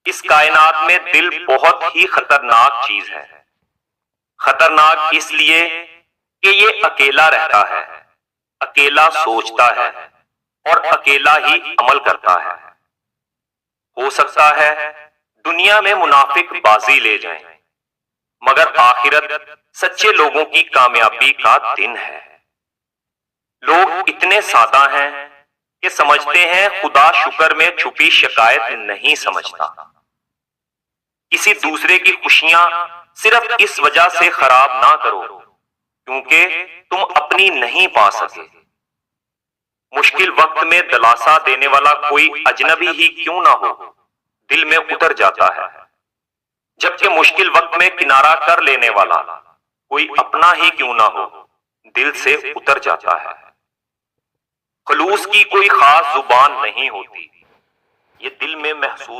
اس کائنات میں دل بہت ہی خطرناک چیز ہے۔ خطرناک اس لیے کہ یہ اکیلا رہتا ہے، اکیلا سوچتا ہے اور اکیلا ہی عمل کرتا ہے۔ ہو سکتا ہے دنیا میں منافق بازی لے جائیں، مگر آخرت سچے لوگوں کی کامیابی کا دن ہے۔ لوگ اتنے سادہ ہیں کہ سمجھتے ہیں خدا شکر میں چھپی شکایت نہیں سمجھتا۔ کسی دوسرے کی خوشیاں صرف اس وجہ سے خراب نہ کرو کیونکہ تم اپنی نہیں پا سکے۔ مشکل وقت میں دلاسا دینے والا کوئی اجنبی ہی کیوں نہ ہو، دل میں اتر جاتا ہے، جبکہ مشکل وقت میں کنارہ کر لینے والا کوئی اپنا ہی کیوں نہ ہو، دل سے اتر جاتا ہے۔ خلوص کی کوئی خاص زبان نہیں ہوتی، یہ دل میں محسوس